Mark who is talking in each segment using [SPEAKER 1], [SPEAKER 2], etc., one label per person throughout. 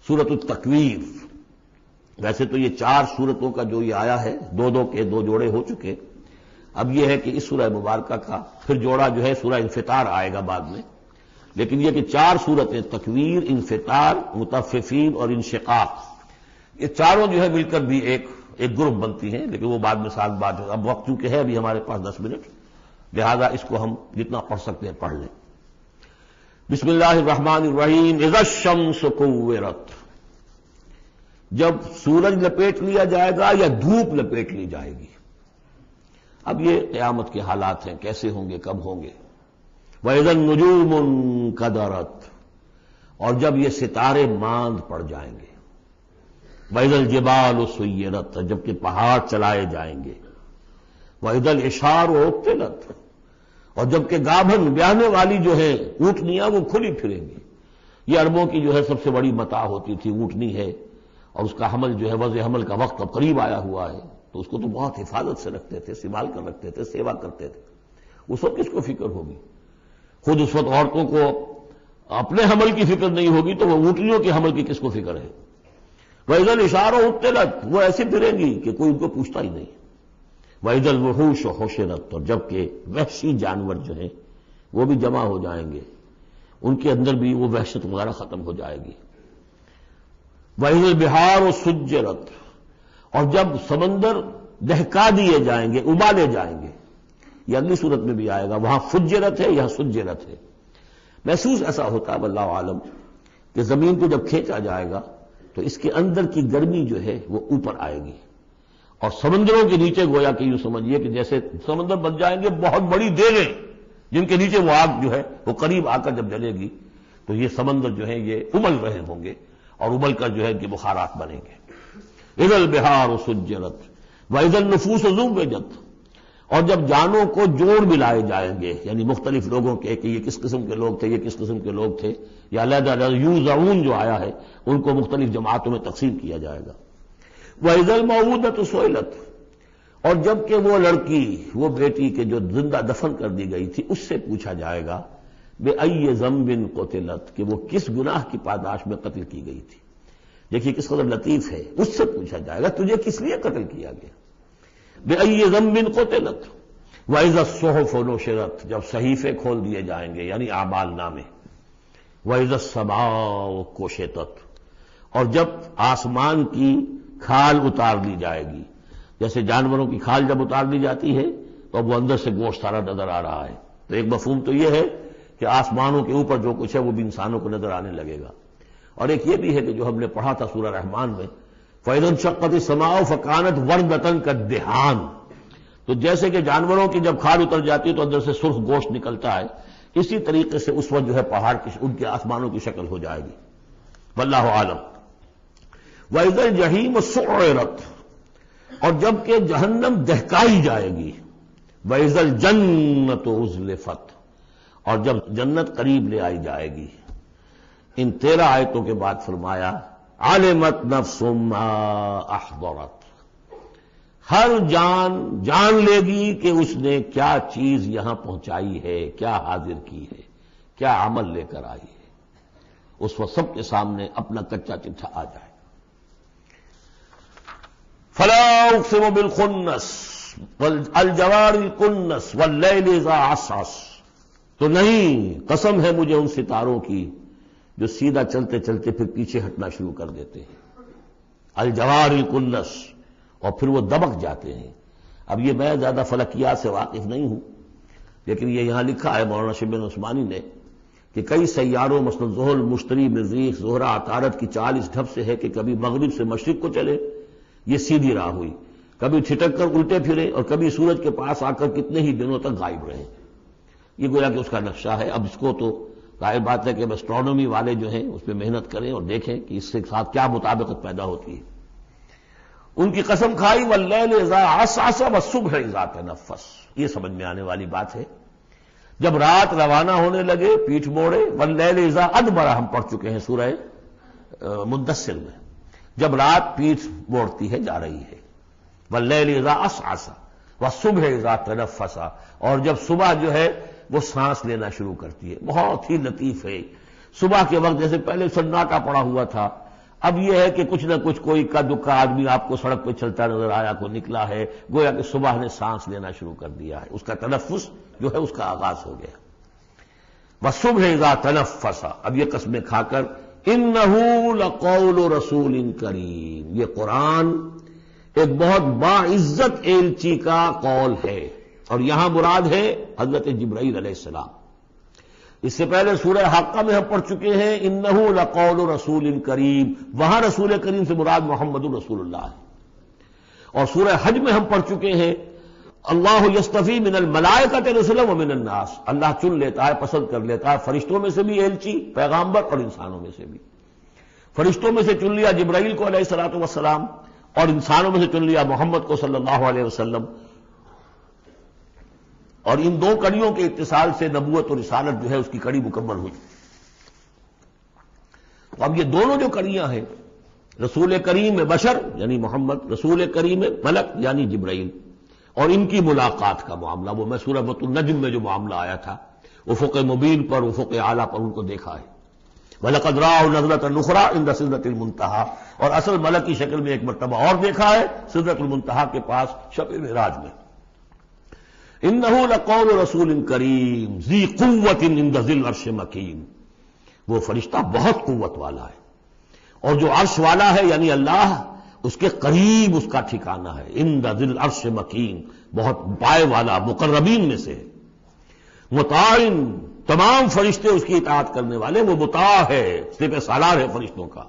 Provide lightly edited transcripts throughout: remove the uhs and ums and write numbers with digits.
[SPEAKER 1] سورۃ التکویر. ویسے تو یہ 4 سورتوں کا جو یہ آیا ہے، دو کے 2 جوڑے ہو چکے. اب یہ ہے کہ اس سورہ مبارکہ کا پھر جوڑا جو ہے سورہ انفطار آئے گا بعد میں. لیکن یہ کہ 4 سورتیں تکویر، انفطار، مطففین اور انشقاق، یہ چاروں جو ہے مل کر بھی ایک گروپ بنتی ہیں. لیکن وہ بعد میں ساتھ بات ہے. اب وقت چونکہ ہے ابھی ہمارے پاس 10 منٹ، لہذا اس کو ہم جتنا پڑھ سکتے ہیں پڑھ لیں. بسم اللہ الرحمن الرحیم. اذا الشمس کورت، جب سورج لپیٹ لیا جائے گا یا دھوپ لپیٹ لی جائے گی. اب یہ قیامت کے حالات ہیں، کیسے ہوں گے، کب ہوں گے. وَإِذَا النُّجُومُ انكَدَرَتْ، اور جب یہ ستارے ماند پڑ جائیں گے. وَإِذَا الْجِبَالُ سُيِّرَتْ، جبکہ پہاڑ چلائے جائیں گے. وَإِذَا الْعِشَارُ عُطِّلَتْ، اور جبکہ گابھن بیاہنے والی جو ہے اونٹنیاں وہ کھلی پھریں گی. یہ عربوں کی جو ہے سب سے بڑی متاع ہوتی تھی، اونٹنی ہے، اور اس کا حمل جو ہے وضع حمل کا وقت اب قریب آیا ہوا ہے، تو اس کو تو بہت حفاظت سے رکھتے تھے، سنبھال کر رکھتے تھے، سیوا کرتے تھے. اس وقت کس کو فکر ہوگی؟ خود اس وقت عورتوں کو اپنے حمل کی فکر نہیں ہوگی تو وہ اونٹنیوں کے حمل کی کس کو فکر ہے. وَإِذَا الْعِشَارُ عُطِّلَتْ، وہ ایسی پھریں گی کہ کوئی ان کو پوچھتا ہی نہیں. وَإِذَا الْوُحُوشُ حُشِرَتْ، اور جبکہ وحشی جانور جو ہیں وہ بھی جمع ہو جائیں گے، ان کے اندر بھی وہ وحشت وغیرہ ختم ہو جائے گی. وَإِذَا الْبِحَارُ سُجِّرَتْ، اور جب سمندر دہکا دیے جائیں گے، ابالے جائیں گے. یہ اگلی صورت میں بھی آئے گا، وہاں فجرت ہے، یہاں سجرت ہے. محسوس ایسا ہوتا ہے واللہ عالم کہ زمین کو جب کھینچا جائے گا تو اس کے اندر کی گرمی جو ہے وہ اوپر آئے گی، اور سمندروں کے نیچے گویا کہ یوں سمجھیے کہ جیسے سمندر بن جائیں گے بہت بڑی دیریں، جن کے نیچے وہ آگ جو ہے وہ قریب آ کر جب جلے گی تو یہ سمندر جو ہے یہ ابل رہے ہوں گے، اور ابل کر جو ہے کہ بخارات بنیں گے. اذا البحار سجرت واذا النفوس زوجت، اور جب جانوں کو جوڑ ملائے جائیں گے، یعنی مختلف لوگوں کے کہ یہ کس قسم کے لوگ تھے، یہ کس قسم کے لوگ تھے، یا علیحدہ یوزعون جو آیا ہے ان کو مختلف جماعتوں میں تقسیم کیا جائے گا. وَإِذَا الْمَوْءُودَةُ سُئِلَتْ، اور جب کہ وہ لڑکی، وہ بیٹی کے جو زندہ دفن کر دی گئی تھی، اس سے پوچھا جائے گا بِأَيِّ ذَنبٍ قُتِلَتْ، کہ وہ کس گناہ کی پاداش میں قتل کی گئی تھی. دیکھیے کس قدر لطیف ہے، اس سے پوچھا جائے گا تجھے کس لیے قتل کیا گیا. بِأَيِّ ذَنبٍ قُتِلَتْ وَإِذَا الصُّحُفُ نُشِرَتْ، جب صحیفے کھول دیے جائیں گے یعنی اعمال نامے. وَإِذَا السَّمَاءُ كُشِطَتْ، اور جب آسمان کی کھال اتار دی جائے گی. جیسے جانوروں کی کھال جب اتار دی جاتی ہے تو اب وہ اندر سے گوشت سارا نظر آ رہا ہے. تو ایک مفہوم تو یہ ہے کہ آسمانوں کے اوپر جو کچھ ہے وہ بھی انسانوں کو نظر آنے لگے گا. اور ایک یہ بھی ہے کہ جو ہم نے پڑھا تھا سورہ رحمان میں، فَإِذَا انشَقَّتِ السَّمَاءُ فَكَانَتْ وَرْدَةً كَالدِّهَانِ، تو جیسے کہ جانوروں کی جب کھال اتر جاتی ہے تو اندر سے سرخ گوشت نکلتا ہے، اسی طریقے سے اس وقت جو ہے پہاڑ کی ان کے آسمانوں کی شکل ہو جائے گی. واللہ عالم. وَإِذَا الْجَحِيمُ سُعِّرَتْ، اور جب کہ جہنم دہکائی جائے گی. وَإِذَا الْجَنَّةُ أُزْلِفَتْ، اور جب جنت قریب لے آئی جائے گی. ان 13 آیتوں کے بعد فرمایا عَلِمَتْ نَفْسٌ مَّا أَحْضَرَتْ، ہر جان جان لے گی کہ اس نے کیا چیز یہاں پہنچائی ہے، کیا حاضر کی ہے، کیا عمل لے کر آئی ہے. اس وقت سب کے سامنے اپنا کچا چٹھا آ جائے. فَلَا أُقْسِمُ بِالْخُنَّسِ وَالْجَوَارِ الْكُنَّسِ وَاللَّيْلِ إِذَا عَسْعَسَ، تو نہیں، قسم ہے مجھے ان ستاروں کی جو سیدھا چلتے چلتے پھر پیچھے ہٹنا شروع کر دیتے ہیں. الجوار الکنس، اور پھر وہ دبک جاتے ہیں. اب یہ میں زیادہ فلکیات سے واقف نہیں ہوں، لیکن یہ یہاں لکھا ہے مولانا شبیر عثمانی نے کہ کئی سیاروں مثلا زحل، مشتری، مریخ، زہرہ، عطارد کی چال اس ڈھب سے ہے کہ کبھی مغرب سے مشرق کو چلے، یہ سیدھی راہ ہوئی، کبھی چھٹک کر الٹے پھرے، اور کبھی سورج کے پاس آ کر کتنے ہی دنوں تک غائب رہے. یہ گویا کہ اس کا نقشہ ہے. اب اس کو تو ظاہر بات ہے کہ ایسٹرونومی والے جو ہیں اس پہ محنت کریں اور دیکھیں کہ اس کے ساتھ کیا مطابقت پیدا ہوتی ہے. ان کی قسم کھائی واللیل اذا عسعس والصبح اذا تنفس، یہ سمجھ میں آنے والی بات ہے. جب رات روانہ ہونے لگے، پیٹھ موڑے. واللیل اذا ادبر ہم پڑھ چکے ہیں سورہ مدثر میں، جب رات پیٹھ موڑتی ہے جا رہی ہے. واللیل اذا عسعس والصبح اذا تنفس، اور جب صبح جو ہے وہ سانس لینا شروع کرتی ہے. بہت ہی لطیف ہے. صبح کے وقت جیسے پہلے سناٹا پڑا ہوا تھا، اب یہ ہے کہ کچھ نہ کچھ کوئی کا دکا آدمی آپ کو سڑک پہ چلتا نظر آیا، کوئی نکلا ہے، گویا کہ صبح نے سانس لینا شروع کر دیا ہے، اس کا تنفس جو ہے اس کا آغاز ہو گیا۔ وَالصُّبْحِ إِذَا تَنَفَّسَ، اب یہ قسمیں کھا کر إِنَّهُ لَقَوْلُ رَسُولٍ كَرِيمٍ، یہ قرآن ایک بہت باعزت ایلچی کا قول ہے، اور یہاں مراد ہے حضرت جبرائیل علیہ السلام۔ اس سے پہلے سورہ حاقہ میں ہم پڑھ چکے ہیں انہ لقول رسول کریم، وہاں رسول کریم سے مراد محمد رسول اللہ ہے۔ اور سورہ حج میں ہم پڑھ چکے ہیں اللہ یصطفی من الملائکۃ رسلا ومن الناس، اللہ چن لیتا ہے، پسند کر لیتا ہے فرشتوں میں سے بھی ایلچی پیغامبر اور انسانوں میں سے بھی۔ فرشتوں میں سے چن لیا جبرائیل کو علیہ الصلوۃ والسلام، اور انسانوں میں سے چن لیا محمد کو صلی اللہ علیہ وسلم، اور ان دو کڑیوں کے اتصال سے نبوت اور رسالت جو ہے اس کی کڑی مکمل ہوئی۔ تو اب یہ دونوں جو کڑیاں ہیں، رسول کریم بشر یعنی محمد، رسول کریم ملک یعنی جبرائیل، اور ان کی ملاقات کا معاملہ، وہ میں سورہ النجم میں جو معاملہ آیا تھا، افق مبین پر، افق اعلیٰ پر ان کو دیکھا ہے۔ وَلَقَدْ رَآهُ نَزْلَةً أُخْرَىٰ عِندَ سِدْرَةِ الْمُنتَهَىٰ، اور اصل ملک کی شکل میں ایک مرتبہ اور دیکھا ہے سدرۃ المنتہا کے پاس شب معراج میں۔ انہ لقول رسول کریم ذی قوت عند ذی العرش مکین، وہ فرشتہ بہت قوت والا ہے، اور جو عرش والا ہے یعنی اللہ، اس کے قریب اس کا ٹھکانہ ہے، عند ذی العرش مکین، بہت پائے والا، مقربین میں سے ہے، مطاع، تمام فرشتے اس کی اطاعت کرنے والے، وہ مطاع ہے، سپہ سالار ہے فرشتوں کا،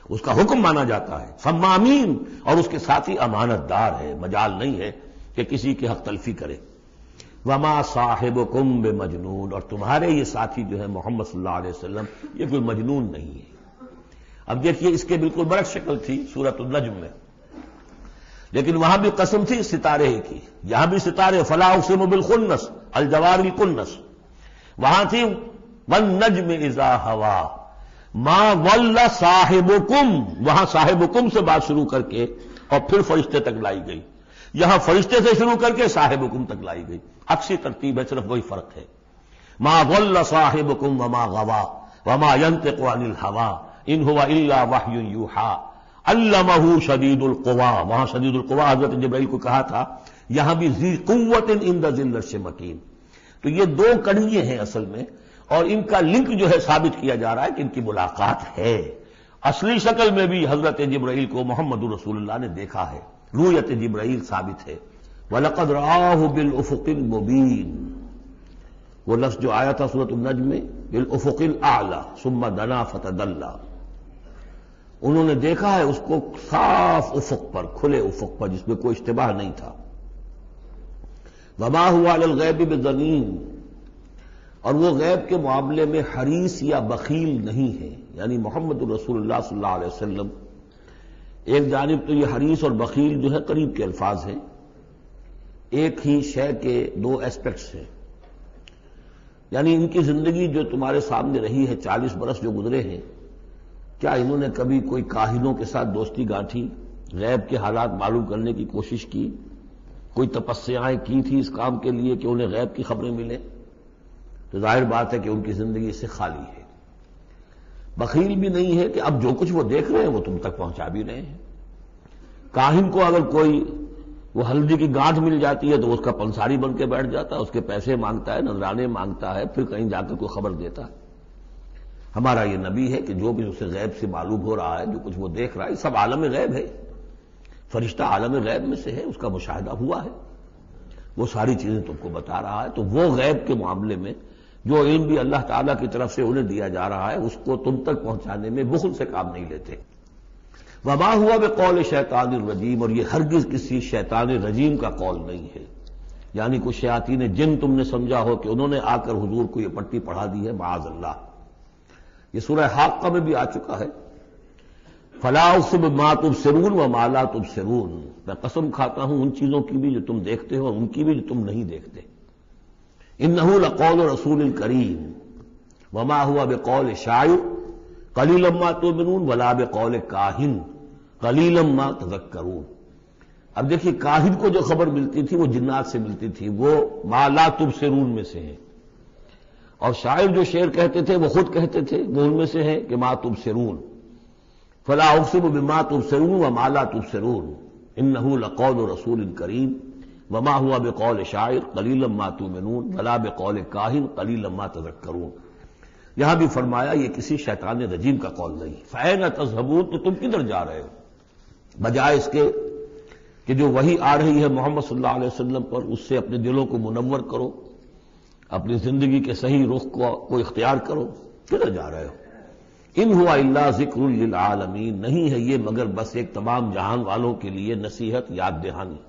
[SPEAKER 1] اس کا حکم مانا جاتا ہے، ثم امین، اور اس کے ساتھ ہی امانت دار ہے، مجال نہیں ہے کہ کسی کے حق تلفی کرے۔ وما صاحبکم بمجنون، اور تمہارے یہ ساتھی جو ہے محمد صلی اللہ علیہ وسلم، یہ کوئی مجنون نہیں ہے۔ اب دیکھیے اس کے بالکل برعکس شکل تھی سورۃ النجم میں، لیکن وہاں بھی قسم تھی ستارے کی، یہاں بھی ستارے، فلا اقسم بالخنس الجوار الکنس، وہاں تھی والنجم اذا ہوا ما ضل صاحبکم، وہاں صاحبکم سے بات شروع کر کے اور پھر فرشتے تک لائی گئی، یہاں فرشتے سے شروع کر کے صاحبکم تک لائی گئی، عکسی ترتیب ہے، صرف وہی فرق ہے۔ ما ضل صاحبکم وما غوا وما ينطق عن الهوى ان هو الا وحی یوحى علمہ شدید القوى، وہاں شدید القوى حضرت جبرائیل کو کہا تھا، یہاں بھی ذی قوت عند ذی العرش مکین۔ تو یہ دو کڑیے ہیں اصل میں، اور ان کا لنک جو ہے ثابت کیا جا رہا ہے کہ ان کی ملاقات ہے۔ اصلی شکل میں بھی حضرت جبرائیل کو محمد رسول اللہ نے دیکھا ہے، رؤیت جبرائیل ثابت ہے۔ وَلَقَدْ رَآهُ بِالْأُفُقِ الْمُبِينِ، وہ لفظ جو آیا تھا سورۃ النجم میں، بِالْأُفُقِ الْأَعْلَى ثُمَّ دَنَا فَتَدَلَّى، انہوں نے دیکھا ہے اس کو صاف افق پر، کھلے افق پر، جس میں کوئی اشتباہ نہیں تھا۔ وَمَا هُوَ عَلَى الْغَيْبِ بِضَنِينٍ، اور وہ غیب کے معاملے میں حریص یا بخیل نہیں ہے، یعنی محمد رسول اللہ صلی اللہ علیہ وسلم، ایک جانب تو یہ حریص اور بخیل جو ہے قریب کے الفاظ ہیں، ایک ہی شے کے دو ایسپیکٹس ہیں، یعنی ان کی زندگی جو تمہارے سامنے رہی ہے، 40 برس جو گزرے ہیں، کیا انہوں نے کبھی کوئی کاہنوں کے ساتھ دوستی گانٹھی، غیب کے حالات معلوم کرنے کی کوشش کی، کوئی تپسیائیں کی تھی اس کام کے لیے کہ انہیں غیب کی خبریں ملیں؟ تو ظاہر بات ہے کہ ان کی زندگی اس سے خالی ہے۔ بخیل بھی نہیں ہے کہ اب جو کچھ وہ دیکھ رہے ہیں وہ تم تک پہنچا بھی رہے ہیں۔ کاہن کو اگر کوئی وہ ہلدی کی گانٹھ مل جاتی ہے تو اس کا پنساری بن کے بیٹھ جاتا ہے، اس کے پیسے مانگتا ہے، نذرانے مانگتا ہے، پھر کہیں جا کر کوئی خبر دیتا ہے۔ ہمارا یہ نبی ہے کہ جو بھی اسے غیب سے معلوم ہو رہا ہے، جو کچھ وہ دیکھ رہا ہے، سب عالم غیب ہے، فرشتہ عالم غیب میں سے ہے، اس کا مشاہدہ ہوا ہے، وہ ساری چیزیں تم کو بتا رہا ہے۔ تو وہ غیب کے معاملے میں جو علم بھی اللہ تعالیٰ کی طرف سے انہیں دیا جا رہا ہے، اس کو تم تک پہنچانے میں بخل سے کام نہیں لیتے۔ وما ہوا بقول شیطان الرجیم، اور یہ ہرگز کسی شیطان رجیم کا قول نہیں ہے، یعنی کچھ شیاطین جن تم نے سمجھا ہو کہ انہوں نے آ کر حضور کو یہ پٹی پڑھا دی ہے، معاذ اللہ۔ یہ سورہ حاقہ میں بھی آ چکا ہے، فلا اقسم بما تبصرون وما لا تبصرون، میں قسم کھاتا ہوں ان چیزوں کی بھی جو تم دیکھتے ہو اور ان کی بھی جو تم نہیں دیکھتے۔ انہ لقول رسول کریم وما هو بقول شاعر قلیلا ما تؤمنون ولا بقول کاہن قلیلا ما تذکرون۔ اب دیکھیے کاہن کو جو خبر ملتی تھی وہ جنات سے ملتی تھی، وہ ما لا تبصرون میں سے ہے، اور شاعر جو شعر کہتے تھے وہ خود کہتے تھے وہ ان میں سے ہے کہ ما تبصرون۔ فلا اقسم بما تبصرون وما لا تبصرون انه لقول رسول کریم وما هو بقول شاعر قلیلا ما تؤمنون ولا بقول کاہن قلیلا ما تذکرون. یہاں بھی فرمایا یہ کسی شیطان رجیم کا قول نہیں. فأین تذهبون، تو تم کدھر جا رہے ہو؟ بجائے اس کے کہ جو وحی آ رہی ہے محمد صلی اللہ علیہ وسلم پر اس سے اپنے دلوں کو منور کرو، اپنی زندگی کے صحیح رخ کو اختیار کرو، کدھر جا رہے ہو؟ ان ہوا الا ذکر للعالمین، نہیں ہے یہ مگر بس ایک تمام جہان والوں کے لیے نصیحت، یاد دہانی.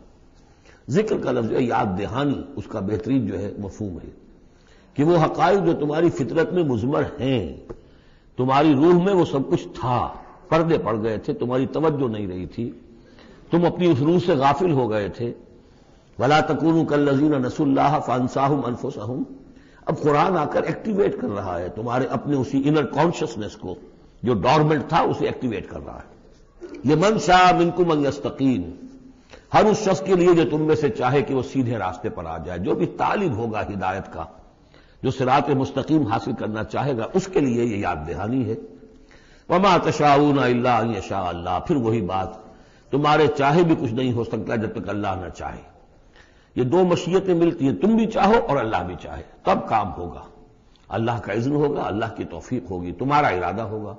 [SPEAKER 1] ذکر کا لفظ ہے یاد دہانی، اس کا بہترین جو ہے مفہوم ہے کہ وہ حقائق جو تمہاری فطرت میں مضمر ہیں، تمہاری روح میں وہ سب کچھ تھا، پردے پڑ گئے تھے، تمہاری توجہ نہیں رہی تھی، تم اپنی اس روح سے غافل ہو گئے تھے. ولا تکونوا کالذین نسوا اللہ فانساہم انفسہم. اب قرآن آ کر ایکٹیویٹ کر رہا ہے تمہارے اپنے اسی انر کانشسنس کو، جو ڈورمنٹ تھا اسے ایکٹیویٹ کر رہا ہے. لمن شاء منکم ان یستقیم، ہر اس شخص کے لیے جو تم میں سے چاہے کہ وہ سیدھے راستے پر آ جائے، جو بھی طالب ہوگا ہدایت کا، جو صراط مستقیم حاصل کرنا چاہے گا، اس کے لیے یہ یاد دہانی ہے. وما تشاءون الا ان یشاء اللہ، پھر وہی بات، تمہارے چاہے بھی کچھ نہیں ہو سکتا جب تک اللہ نہ چاہے. یہ دو مشیتیں ملتی ہیں، تم بھی چاہو اور اللہ بھی چاہے، تب کام ہوگا. اللہ کا اذن ہوگا، اللہ کی توفیق ہوگی، تمہارا ارادہ ہوگا.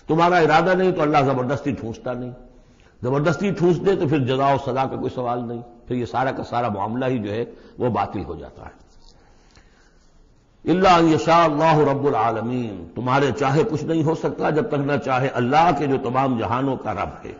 [SPEAKER 1] تمہارا ارادہ نہیں تو اللہ زبردستی ٹھونستا نہیں. زبردستی ٹھونس دے تو پھر جزا و سزا کا کوئی سوال نہیں، پھر یہ سارا کا سارا معاملہ ہی جو ہے وہ باطل ہو جاتا ہے. الا ان یشاء اللہ رب العالمین، تمہارے چاہے کچھ نہیں ہو سکتا جب تک نہ چاہے اللہ کے جو تمام جہانوں کا رب ہے.